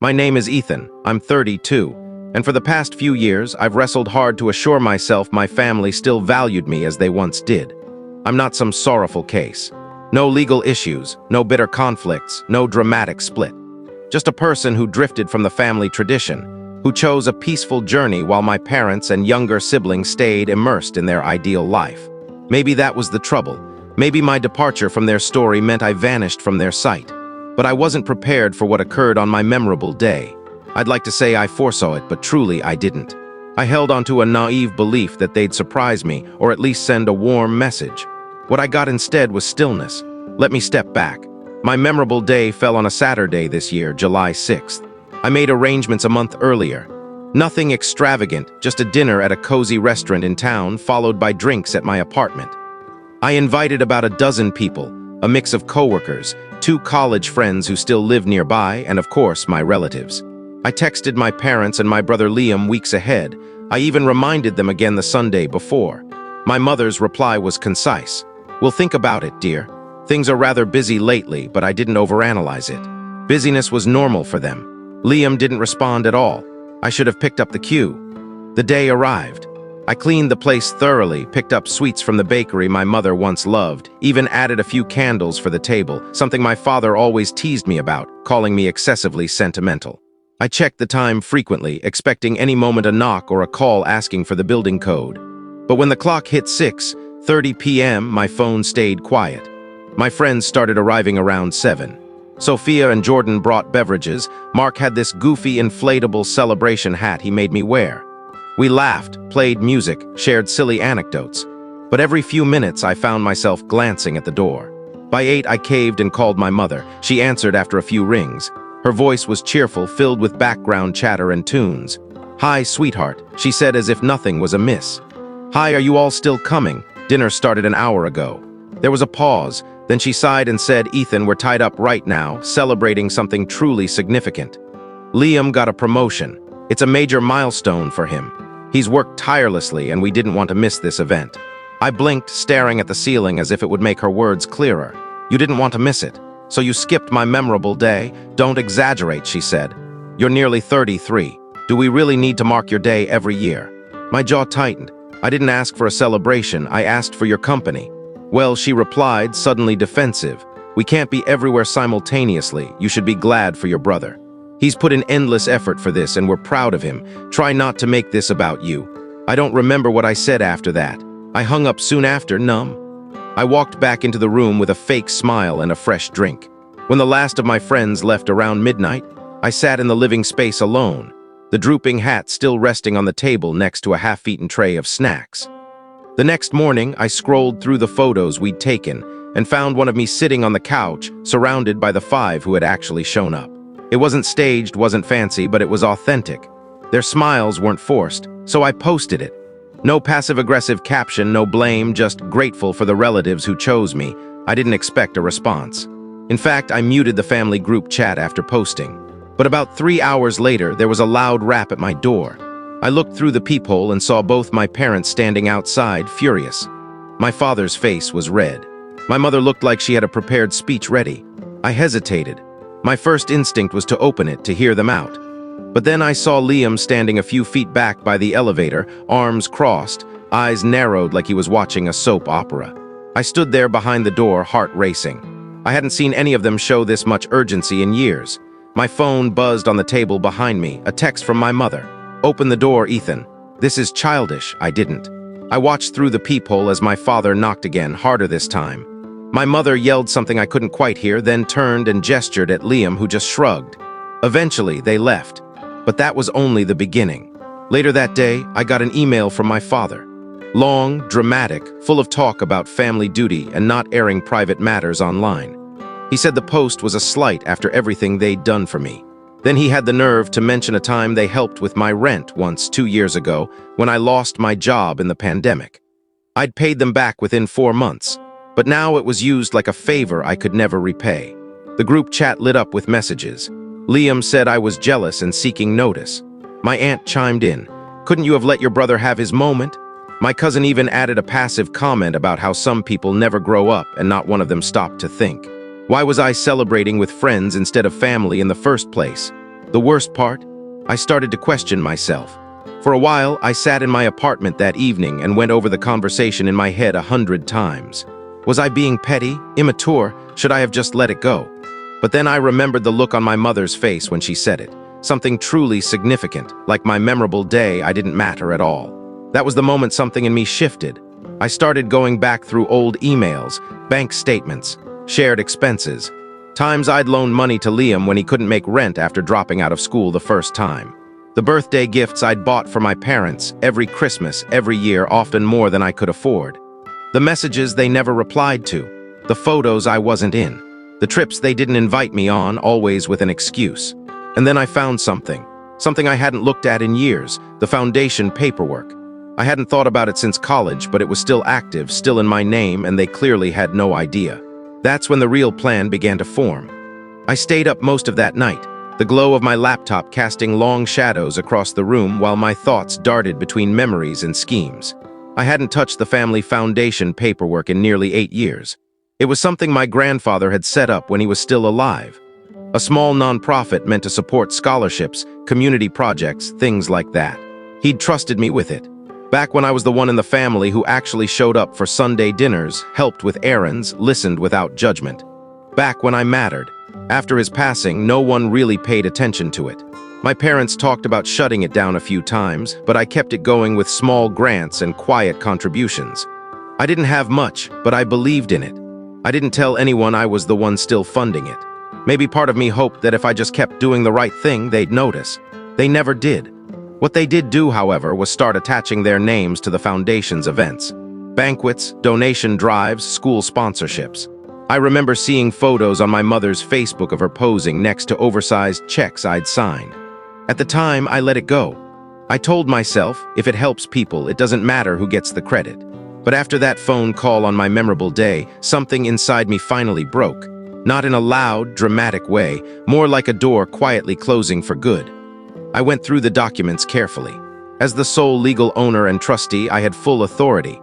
My name is Ethan. I'm 32, and for the past few years, I've wrestled hard to assure myself my family still valued me as they once did. I'm not some sorrowful case. No legal issues, no bitter conflicts, no dramatic split. Just a person who drifted from the family tradition, who chose a peaceful journey while my parents and younger siblings stayed immersed in their ideal life. Maybe that was the trouble. Maybe my departure from their story meant I vanished from their sight. But I wasn't prepared for what occurred on my memorable day. I'd like to say I foresaw it, but truly I didn't. I held onto a naive belief that they'd surprise me, or at least send a warm message. What I got instead was stillness. Let me step back. My memorable day fell on a Saturday this year, July 6th. I made arrangements a month earlier. Nothing extravagant, just a dinner at a cozy restaurant in town, followed by drinks at my apartment. I invited about a dozen people, a mix of coworkers, 2 college friends who still live nearby, and of course, my relatives. I texted my parents and my brother Liam weeks ahead. I even reminded them again the Sunday before. My mother's reply was concise. "We'll think about it, dear. Things are rather busy lately, but I didn't overanalyze it." Busyness was normal for them. Liam didn't respond at all. I should have picked up the cue. The day arrived. I cleaned the place thoroughly, picked up sweets from the bakery my mother once loved, even added a few candles for the table, something my father always teased me about, calling me excessively sentimental. I checked the time frequently, expecting any moment a knock or a call asking for the building code. But when the clock hit 6:30 p.m., my phone stayed quiet. My friends started arriving around 7. Sophia and Jordan brought beverages. Mark had this goofy inflatable celebration hat he made me wear. We laughed, played music, shared silly anecdotes. But every few minutes I found myself glancing at the door. By 8 I caved and called my mother. She answered after a few rings. Her voice was cheerful, filled with background chatter and tunes. "Hi, sweetheart," she said as if nothing was amiss. "Hi, are you all still coming? Dinner started an hour ago." There was a pause. Then she sighed and said, "Ethan, we're tied up right now, celebrating something truly significant. Liam got a promotion. It's a major milestone for him. He's worked tirelessly and we didn't want to miss this event." I blinked, staring at the ceiling as if it would make her words clearer. "You didn't want to miss it, so you skipped my memorable day? Don't exaggerate," she said. "You're nearly 33. Do we really need to mark your day every year?" My jaw tightened. "I didn't ask for a celebration, I asked for your company." "Well," she replied, suddenly defensive, "we can't be everywhere simultaneously. You should be glad for your brother. He's put in endless effort for this and we're proud of him. Try not to make this about you." I don't remember what I said after that. I hung up soon after, numb. I walked back into the room with a fake smile and a fresh drink. When the last of my friends left around midnight, I sat in the living space alone, the drooping hat still resting on the table next to a half-eaten tray of snacks. The next morning, I scrolled through the photos we'd taken and found one of me sitting on the couch, surrounded by the 5 who had actually shown up. It wasn't staged, wasn't fancy, but it was authentic. Their smiles weren't forced, so I posted it. No passive-aggressive caption, no blame, just grateful for the relatives who chose me. I didn't expect a response. In fact, I muted the family group chat after posting. But about 3 hours later, there was a loud rap at my door. I looked through the peephole and saw both my parents standing outside, furious. My father's face was red. My mother looked like she had a prepared speech ready. I hesitated. My first instinct was to open it, to hear them out. But then I saw Liam standing a few feet back by the elevator, arms crossed, eyes narrowed like he was watching a soap opera. I stood there behind the door, heart racing. I hadn't seen any of them show this much urgency in years. My phone buzzed on the table behind me, a text from my mother. "Open the door, Ethan." This is childish. I didn't. I watched through the peephole as my father knocked again, harder this time. My mother yelled something I couldn't quite hear, then turned and gestured at Liam, who just shrugged. Eventually, they left. But that was only the beginning. Later that day, I got an email from my father. Long, dramatic, full of talk about family duty and not airing private matters online. He said the post was a slight after everything they'd done for me. Then he had the nerve to mention a time they helped with my rent once 2 years ago when I lost my job in the pandemic. I'd paid them back within 4 months, but now it was used like a favor I could never repay. The group chat lit up with messages. Liam said I was jealous and seeking notice. My aunt chimed in. "Couldn't you have let your brother have his moment?" My cousin even added a passive comment about how some people never grow up and not one of them stopped to think. Why was I celebrating with friends instead of family in the first place? The worst part? I started to question myself. For a while, I sat in my apartment that evening and went over the conversation in my head 100 times. Was I being petty, immature? Should I have just let it go? But then I remembered the look on my mother's face when she said it. Something truly significant, like my memorable day I didn't matter at all. That was the moment something in me shifted. I started going back through old emails, bank statements, shared expenses, times I'd loaned money to Liam when he couldn't make rent after dropping out of school the first time. The birthday gifts I'd bought for my parents every Christmas, every year, often more than I could afford. The messages they never replied to. The photos I wasn't in. The trips they didn't invite me on, always with an excuse. And then I found something I hadn't looked at in years, the foundation paperwork. I hadn't thought about it since college, but it was still active, still in my name, and they clearly had no idea. That's when the real plan began to form. I stayed up most of that night, the glow of my laptop casting long shadows across the room while my thoughts darted between memories and schemes. I hadn't touched the family foundation paperwork in nearly 8 years. It was something my grandfather had set up when he was still alive. A small nonprofit meant to support scholarships, community projects, things like that. He'd trusted me with it. Back when I was the one in the family who actually showed up for Sunday dinners, helped with errands, listened without judgment. Back when I mattered. After his passing, no one really paid attention to it. My parents talked about shutting it down a few times, but I kept it going with small grants and quiet contributions. I didn't have much, but I believed in it. I didn't tell anyone I was the one still funding it. Maybe part of me hoped that if I just kept doing the right thing, they'd notice. They never did. What they did do, however, was start attaching their names to the foundation's events. Banquets, donation drives, school sponsorships. I remember seeing photos on my mother's Facebook of her posing next to oversized checks I'd signed. At the time, I let it go. I told myself, if it helps people, it doesn't matter who gets the credit. But after that phone call on my memorable day, something inside me finally broke. Not in a loud, dramatic way, more like a door quietly closing for good. I went through the documents carefully. As the sole legal owner and trustee, I had full authority.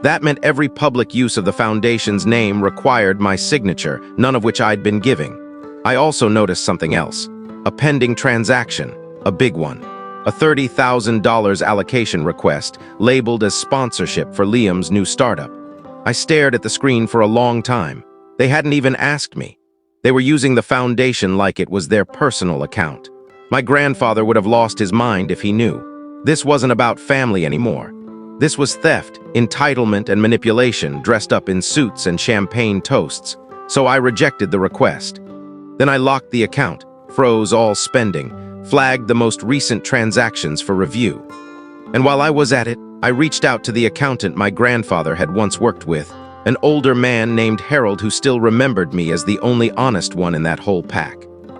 That meant every public use of the foundation's name required my signature, none of which I'd been giving. I also noticed something else. A pending transaction, a big one. A $30,000 allocation request, labeled as sponsorship for Liam's new startup. I stared at the screen for a long time. They hadn't even asked me. They were using the foundation like it was their personal account. My grandfather would have lost his mind if he knew. This wasn't about family anymore. This was theft, entitlement, and manipulation dressed up in suits and champagne toasts. So I rejected the request. Then I locked the account, froze all spending, flagged the most recent transactions for review. And while I was at it, I reached out to the accountant my grandfather had once worked with, an older man named Harold who still remembered me as the only honest one in that whole pack.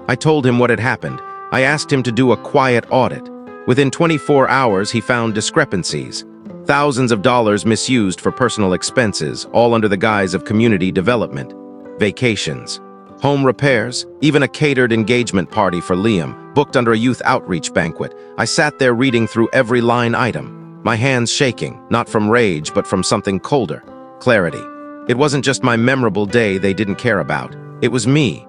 I told him what had happened. I asked him to do a quiet audit. Within 24 hours, he found discrepancies. Thousands of dollars misused for personal expenses, all under the guise of community development. Vacations, home repairs, even a catered engagement party for Liam, booked under a youth outreach banquet. I sat there reading through every line item, my hands shaking, not from rage, but from something colder, clarity. It wasn't just my memorable day they didn't care about. It was me.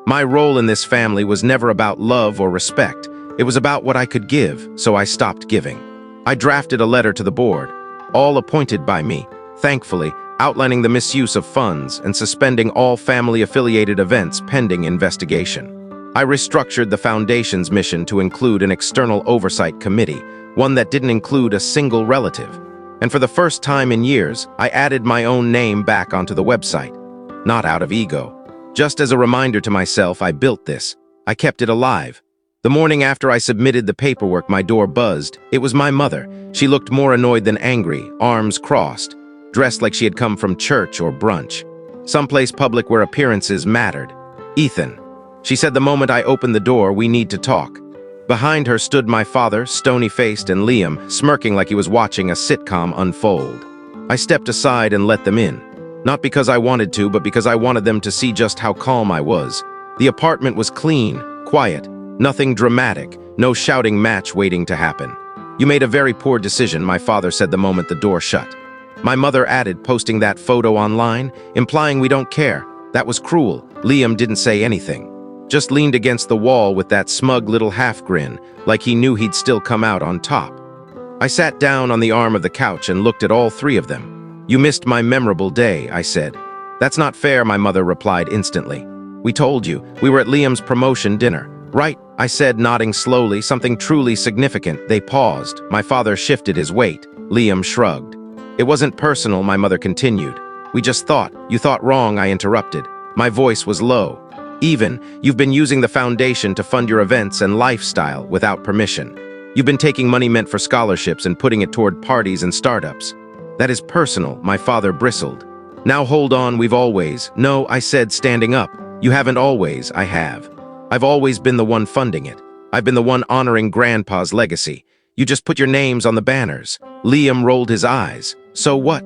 My role in this family was never about love or respect. It was about what I could give, so I stopped giving. I drafted a letter to the board, all appointed by me, thankfully, outlining the misuse of funds and suspending all family-affiliated events pending investigation. I restructured the foundation's mission to include an external oversight committee, one that didn't include a single relative. And for the first time in years, I added my own name back onto the website. Not out of ego. Just as a reminder to myself, I built this. I kept it alive. The morning after I submitted the paperwork, my door buzzed. It was my mother. She looked more annoyed than angry, arms crossed, dressed like she had come from church or brunch. Someplace public where appearances mattered. "Ethan," she said the moment I opened the door, "we need to talk." Behind her stood my father, stony-faced, and Liam, smirking like he was watching a sitcom unfold. I stepped aside and let them in. Not because I wanted to, but because I wanted them to see just how calm I was. The apartment was clean, quiet, nothing dramatic, no shouting match waiting to happen. "You made a very poor decision," my father said the moment the door shut. My mother added, posting that photo online, implying we don't care. That was cruel. Liam didn't say anything. just leaned against the wall with that smug little half-grin, like he knew he'd still come out on top. I sat down on the arm of the couch and looked at all three of them. "You missed my memorable day," I said. "That's not fair," my mother replied instantly. "We told you. We were at Liam's promotion dinner." "Right," I said, nodding slowly, "something truly significant." They paused. My father shifted his weight. Liam shrugged. "It wasn't personal," my mother continued. "We just thought." "You thought wrong," I interrupted. My voice was low. "Even, you've been using the foundation to fund your events and lifestyle without permission. You've been taking money meant for scholarships and putting it toward parties and startups. That is personal," my father bristled. "Now hold on, we've always..." "No," I said, standing up. "You haven't always, I have. I've always been the one funding it. I've been the one honoring Grandpa's legacy. You just put your names on the banners." Liam rolled his eyes. "So what?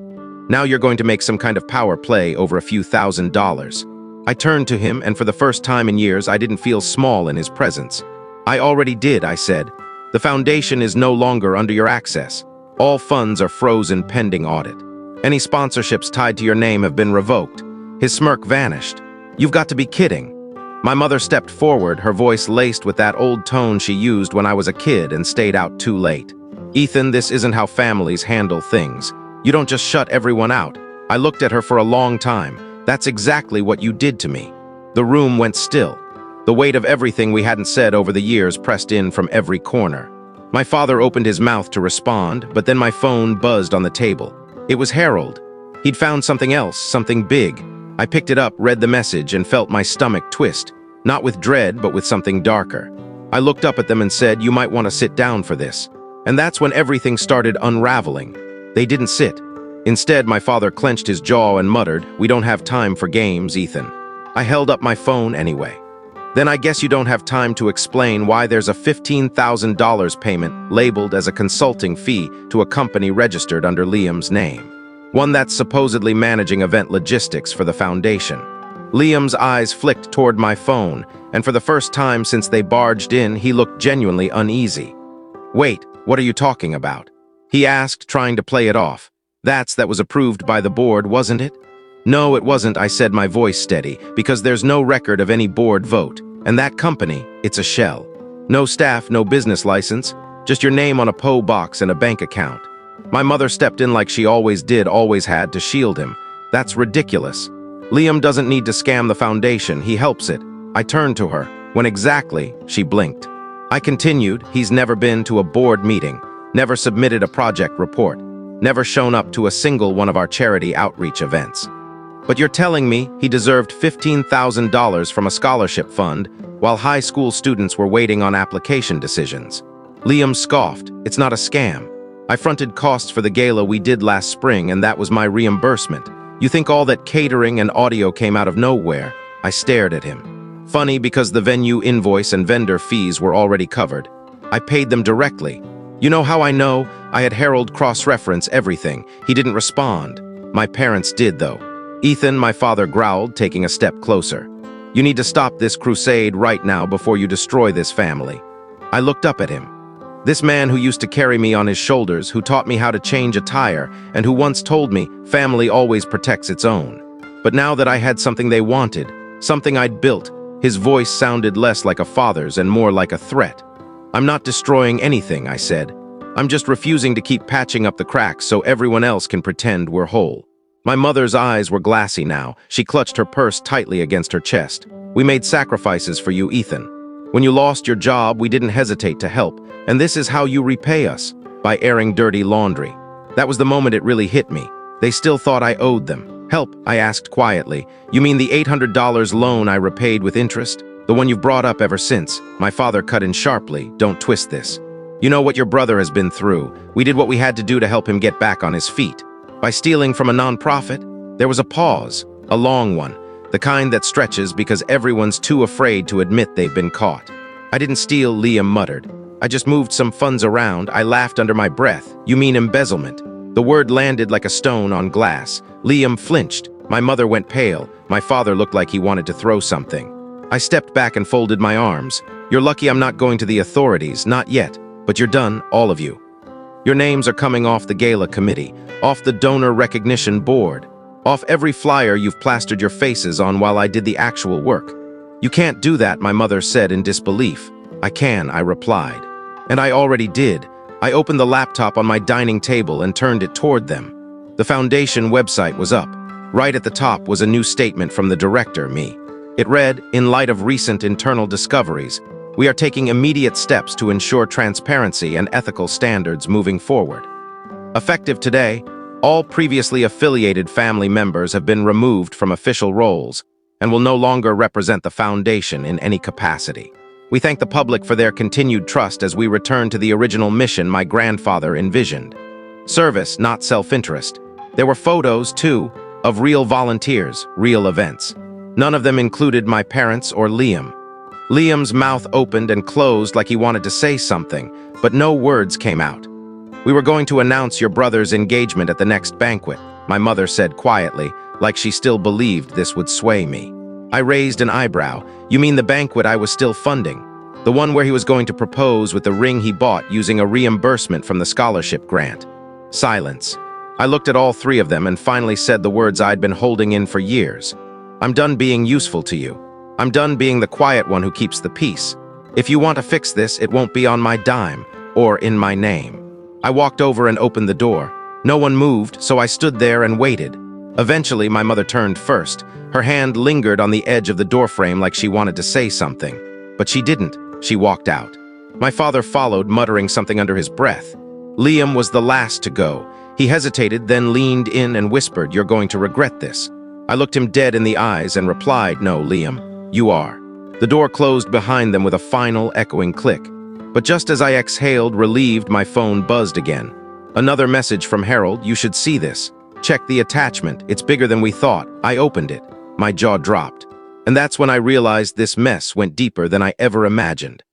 Now you're going to make some kind of power play over a few $1,000s. I turned to him, and for the first time in years, I didn't feel small in his presence. "I already did," I said. "The foundation is no longer under your access. All funds are frozen pending audit. Any sponsorships tied to your name have been revoked." His smirk vanished. "You've got to be kidding." My mother stepped forward, her voice laced with that old tone she used when I was a kid and stayed out too late. "Ethan, this isn't how families handle things. You don't just shut everyone out." I looked at her for a long time. "That's exactly what you did to me." The room went still. The weight of everything we hadn't said over the years pressed in from every corner. My father opened his mouth to respond, but then my phone buzzed on the table. It was Harold. He'd found something else, something big. I picked it up, read the message, and felt my stomach twist. Not with dread, but with something darker. I looked up at them and said, "You might want to sit down for this." And that's when everything started unraveling. They didn't sit. Instead, my father clenched his jaw and muttered, "We don't have time for games, Ethan." I held up my phone anyway. "Then I guess you don't have time to explain why there's a $15,000 payment labeled as a consulting fee to a company registered under Liam's name. One that's supposedly managing event logistics for the foundation." Liam's eyes flicked toward my phone, and for the first time since they barged in, he looked genuinely uneasy. "Wait, what are you talking about?" he asked, trying to play it off. That was approved by the board, wasn't it?" "No, it wasn't," I said, my voice steady, "because there's no record of any board vote. And that company, it's a shell. No staff, no business license, just your name on a PO box and a bank account." My mother stepped in like she always did, always had, to shield him. "That's ridiculous. Liam doesn't need to scam the foundation, he helps it." I turned to her. "When exactly?" She blinked. I continued, "He's never been to a board meeting, never submitted a project report, never shown up to a single one of our charity outreach events. But you're telling me he deserved $15,000 from a scholarship fund while high school students were waiting on application decisions?" Liam scoffed. "It's not a scam. I fronted costs for the gala we did last spring, and that was my reimbursement. You think all that catering and audio came out of nowhere?" I stared at him. "Funny, because the venue invoice and vendor fees were already covered. I paid them directly. You know how I know? I had Harold cross-reference everything. He didn't respond. My parents did, though." "Ethan," my father growled, taking a step closer. "You need to stop this crusade right now before you destroy this family." I looked up at him. This man who used to carry me on his shoulders, who taught me how to change a tire, and who once told me family always protects its own. But now that I had something they wanted, something I'd built, his voice sounded less like a father's and more like a threat. "I'm not destroying anything," I said. "I'm just refusing to keep patching up the cracks so everyone else can pretend we're whole." My mother's eyes were glassy now. She clutched her purse tightly against her chest. "We made sacrifices for you, Ethan. When you lost your job, we didn't hesitate to help, and this is how you repay us, by airing dirty laundry." That was the moment it really hit me. They still thought I owed them. "Help?" I asked quietly. "You mean the $800 loan I repaid with interest? The one you've brought up ever since?" My father cut in sharply. "Don't twist this. You know what your brother has been through. We did what we had to do to help him get back on his feet. By stealing from a nonprofit?" There was a pause, a long one, the kind that stretches because everyone's too afraid to admit they've been caught. "I didn't steal," Liam muttered. "I just moved some funds around." I laughed under my breath. "You mean embezzlement?" The word landed like a stone on glass. Liam flinched. My mother went pale. My father looked like he wanted to throw something. I stepped back and folded my arms. "You're lucky I'm not going to the authorities, not yet. But you're done, all of you. Your names are coming off the gala committee, off the donor recognition board, off every flyer you've plastered your faces on while I did the actual work. "You can't do that," my mother said in disbelief. "I can," I replied. And I already did. I opened the laptop on my dining table and turned it toward them. The foundation website was up. Right at the top was a new statement from the director, me. It read, "In light of recent internal discoveries, we are taking immediate steps to ensure transparency and ethical standards moving forward. Effective today, all previously affiliated family members have been removed from official roles and will no longer represent the foundation in any capacity. We thank the public for their continued trust as we return to the original mission my grandfather envisioned. Service, not self-interest." There were photos, too, of real volunteers, real events. None of them included my parents or Liam. Liam's mouth opened and closed like he wanted to say something, but no words came out. "We were going to announce your brother's engagement at the next banquet," my mother said quietly, like she still believed this would sway me. I raised an eyebrow. "You mean the banquet I was still funding? The one where he was going to propose with the ring he bought using a reimbursement from the scholarship grant?" Silence. I looked at all three of them and finally said the words I'd been holding in for years. "I'm done being useful to you. I'm done being the quiet one who keeps the peace. If you want to fix this, it won't be on my dime or in my name." I walked over and opened the door. No one moved, so I stood there and waited. Eventually, my mother turned first. Her hand lingered on the edge of the doorframe like she wanted to say something. But she didn't. She walked out. My father followed, muttering something under his breath. Liam was the last to go. He hesitated, then leaned in and whispered, "You're going to regret this." I looked him dead in the eyes and replied, "No, Liam, you are." The door closed behind them with a final, echoing click. But just as I exhaled, relieved, my phone buzzed again. Another message from Harold, "You should see this. Check the attachment. It's bigger than we thought." I opened it. My jaw dropped. And that's when I realized this mess went deeper than I ever imagined.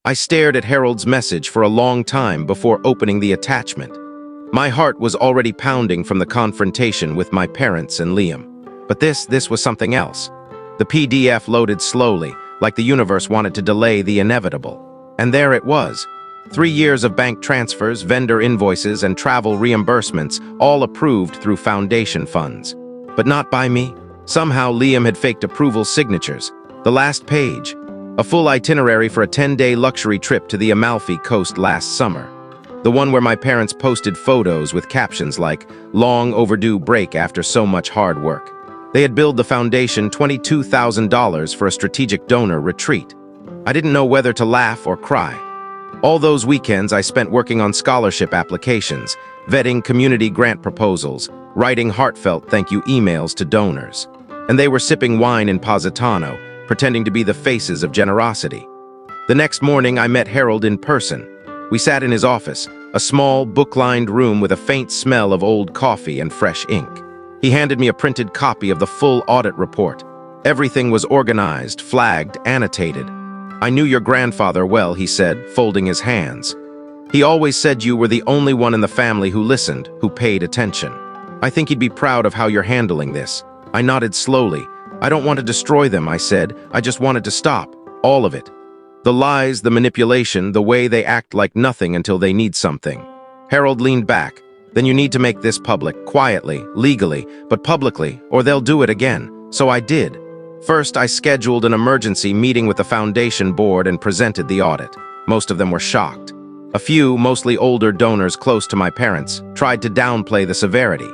I stared at Harold's message for a long time before opening the attachment. My heart was already pounding from the confrontation with my parents and Liam. But this was something else. The PDF loaded slowly, like the universe wanted to delay the inevitable. And there it was. 3 years of bank transfers, vendor invoices, and travel reimbursements, all approved through foundation funds. But not by me. Somehow Liam had faked approval signatures. The last page. A full itinerary for a 10-day luxury trip to the Amalfi Coast last summer. The one where my parents posted photos with captions like, "Long overdue break after so much hard work." They had billed the foundation $22,000 for a strategic donor retreat. I didn't know whether to laugh or cry. All those weekends I spent working on scholarship applications, vetting community grant proposals, writing heartfelt thank you emails to donors. And they were sipping wine in Positano, pretending to be the faces of generosity. The next morning I met Harold in person. We sat in his office, a small, book-lined room with a faint smell of old coffee and fresh ink. He handed me a printed copy of the full audit report. Everything was organized, flagged, annotated. "I knew your grandfather well," he said, folding his hands. "He always said you were the only one in the family who listened, who paid attention. I think he'd be proud of how you're handling this." I nodded slowly. "I don't want to destroy them," I said. "I just wanted to stop. All of it. The lies, the manipulation, the way they act like nothing until they need something." Harold leaned back. "Then you need to make this public, quietly, legally, but publicly, or they'll do it again." So I did. First, I scheduled an emergency meeting with the foundation board and presented the audit. Most of them were shocked. A few, mostly older donors close to my parents, tried to downplay the severity.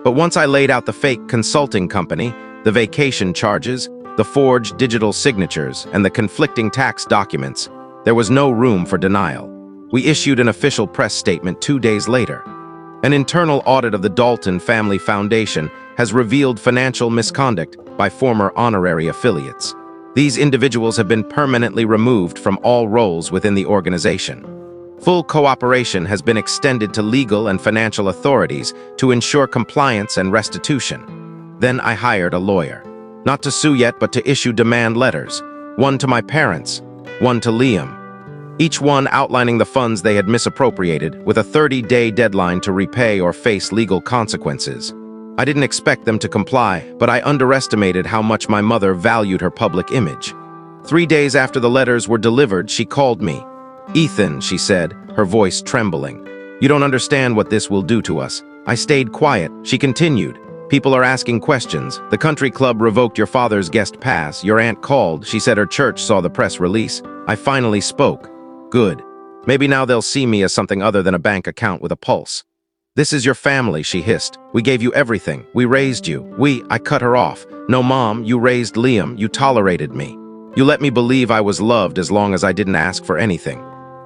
But once I laid out the fake consulting company, the vacation charges, the forged digital signatures, and the conflicting tax documents, there was no room for denial. We issued an official press statement 2 days later. An internal audit of the Dalton Family Foundation has revealed financial misconduct by former honorary affiliates. These individuals have been permanently removed from all roles within the organization. Full cooperation has been extended to legal and financial authorities to ensure compliance and restitution. Then I hired a lawyer. Not to sue yet, but to issue demand letters. One to my parents, one to Liam. Each one outlining the funds they had misappropriated, with a 30-day deadline to repay or face legal consequences. I didn't expect them to comply, but I underestimated how much my mother valued her public image. 3 days after the letters were delivered, she called me. "Ethan," she said, her voice trembling. "You don't understand what this will do to us." I stayed quiet. She continued. People are asking questions. The country club revoked your father's guest pass. Your aunt called. She said her church saw the press release. I finally spoke. Good. Maybe now they'll see me as something other than a bank account with a pulse. This is your family, she hissed. We gave you everything. We raised you. I cut her off. No, Mom, you raised Liam. You tolerated me. You let me believe I was loved as long as I didn't ask for anything.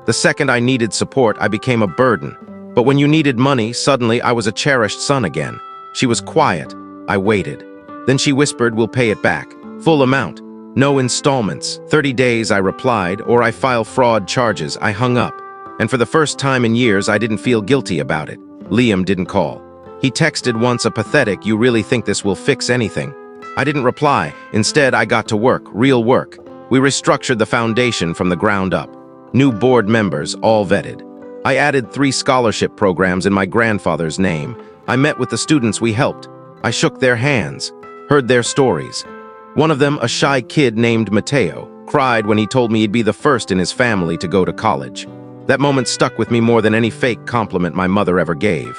The second I needed support, I became a burden. But when you needed money, suddenly I was a cherished son again. She was quiet. I waited. Then she whispered, we'll pay it back. Full amount. No installments. 30 days, I replied, or I file fraud charges. I hung up. And for the first time in years, I didn't feel guilty about it. Liam didn't call. He texted once a pathetic, you really think this will fix anything? I didn't reply. Instead, I got to work, real work. We restructured the foundation from the ground up. New board members, all vetted. I added 3 scholarship programs in my grandfather's name. I met with the students we helped. I shook their hands, heard their stories. One of them, a shy kid named Mateo, cried when he told me he'd be the first in his family to go to college. That moment stuck with me more than any fake compliment my mother ever gave.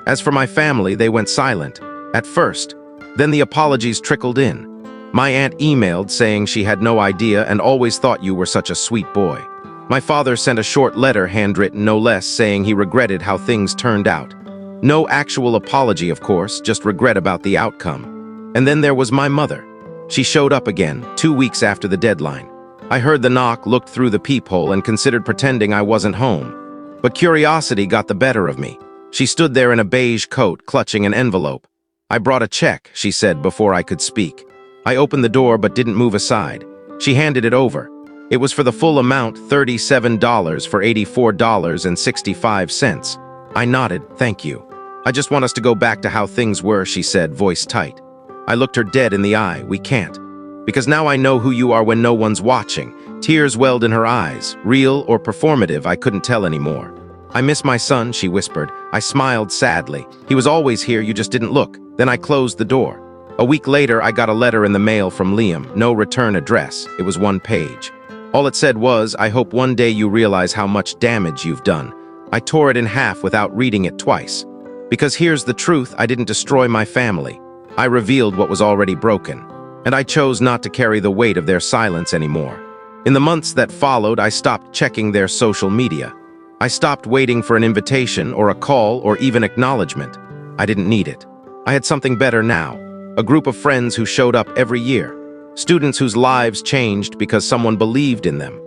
As for my family, they went silent. At first. Then the apologies trickled in. My aunt emailed saying she had no idea and always thought you were such a sweet boy. My father sent a short letter, handwritten no less, saying he regretted how things turned out. No actual apology, of course, just regret about the outcome. And then there was my mother. She showed up again, 2 weeks after the deadline. I heard the knock, looked through the peephole, and considered pretending I wasn't home. But curiosity got the better of me. She stood there in a beige coat, clutching an envelope. I brought a check, she said before I could speak. I opened the door but didn't move aside. She handed it over. It was for the full amount, $37 for $84.65. I nodded, thank you. I just want us to go back to how things were, she said, voice tight. I looked her dead in the eye. We can't. Because now I know who you are when no one's watching. Tears welled in her eyes. Real or performative, I couldn't tell anymore. I miss my son, she whispered. I smiled sadly. He was always here, you just didn't look. Then I closed the door. A week later, I got a letter in the mail from Liam. No return address. It was 1 page. All it said was, I hope one day you realize how much damage you've done. I tore it in half without reading it twice. Because here's the truth, I didn't destroy my family. I revealed what was already broken. And I chose not to carry the weight of their silence anymore. In the months that followed, I stopped checking their social media. I stopped waiting for an invitation or a call or even acknowledgement. I didn't need it. I had something better now. A group of friends who showed up every year. Students whose lives changed because someone believed in them.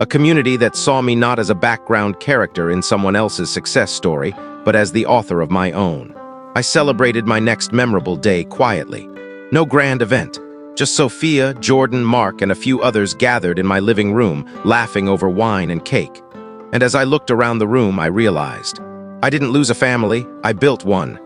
A community that saw me not as a background character in someone else's success story, but as the author of my own. I celebrated my next memorable day quietly. No grand event. Just Sophia, Jordan, Mark, and a few others gathered in my living room, laughing over wine and cake. And as I looked around the room, I realized I didn't lose a family, I built one.